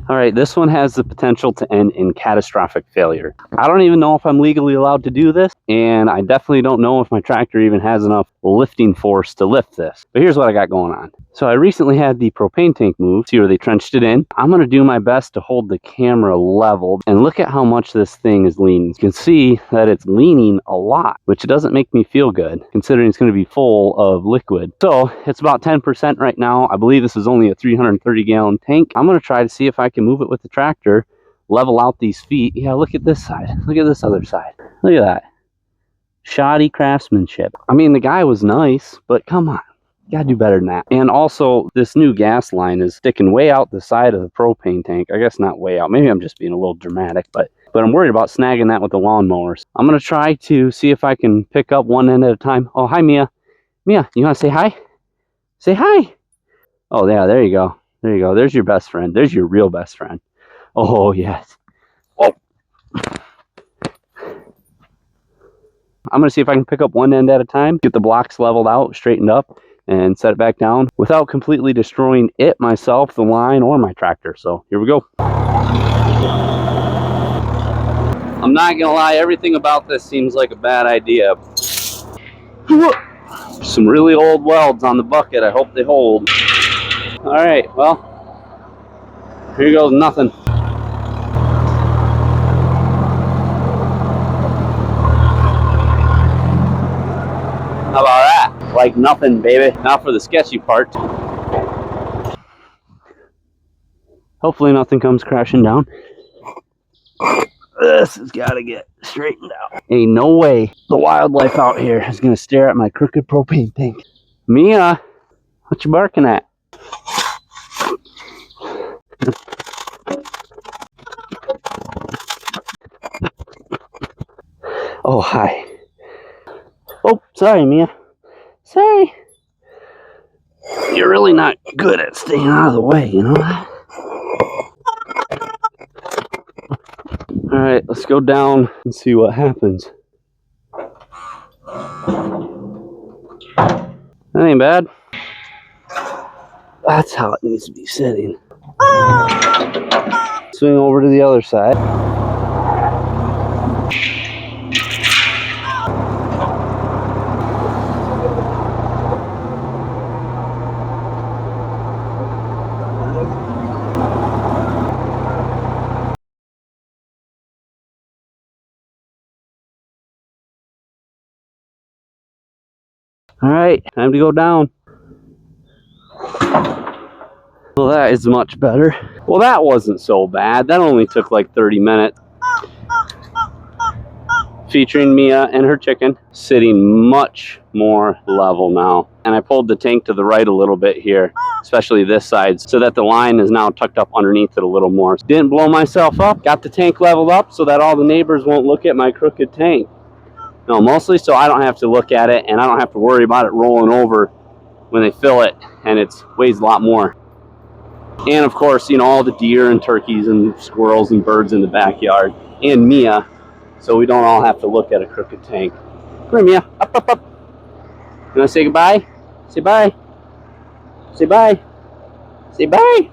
All right, this one has the potential to end in catastrophic failure. I don't even know if I'm legally allowed to do this, and I definitely don't know if my tractor even has enough lifting force to lift this. But here's what I got going on. So I recently had the propane tank moved. See where they trenched it in? I'm going to do my best to hold the camera leveled, and look at how much this thing is leaning. You can see that it's leaning a lot, which doesn't make me feel good, considering it's going to be full of liquid. So it's about 10% right now. I believe this is only a 330-gallon tank. I'm going to try to see if I can move it with the tractor, level out these feet. Yeah, look at this side. Look at this other side. Look at that. Shoddy craftsmanship. I mean, the guy was nice, but come on. You gotta do better than that. And also, this new gas line is sticking way out the side of the propane tank. I guess not way out. Maybe I'm just being a little dramatic, but I'm worried about snagging that with the lawnmowers. I'm gonna try to see if I can pick up one end at a time. Oh, hi, Mia. Mia, you wanna say hi? Say hi. Oh, yeah, there you go. There you go. There's your best friend. There's your real best friend. Oh, yes. Oh. I'm going to see if I can pick up one end at a time, get the blocks leveled out, straightened up, and set it back down without completely destroying it, myself, the line, or my tractor. So here we go. I'm not going to lie, everything about this seems like a bad idea. Some really old welds on the bucket. I hope they hold. All right, well, here goes nothing. How about that? Like nothing, baby. Now for the sketchy part. Hopefully nothing comes crashing down. This has got to get straightened out. Ain't no way the wildlife out here is going to stare at my crooked propane tank. Mia, what you barking at? Oh, hi. Oh, sorry, Mia. Sorry. You're really not good at staying out of the way, you know that? All right, let's go down and see what happens. That ain't bad. That's how it needs to be sitting. Swing over to the other side. All right, time to go down. Well, that is much better. Well, that wasn't so bad. That only took like 30 minutes. Featuring Mia and her chicken, sitting much more level now. And I pulled the tank to the right a little bit here, especially this side, so that the line is now tucked up underneath it a little more. Didn't blow myself up. Got the tank leveled up so that all the neighbors won't look at my crooked tank. No, mostly so I don't have to look at it and I don't have to worry about it rolling over when they fill it, and it weighs a lot more. And of course, you know, all the deer and turkeys and squirrels and birds in the backyard, and Mia, so we don't all have to look at a crooked tank. Come here, Mia. Up, up, up. You want to say goodbye? Say bye. Say bye. Say bye.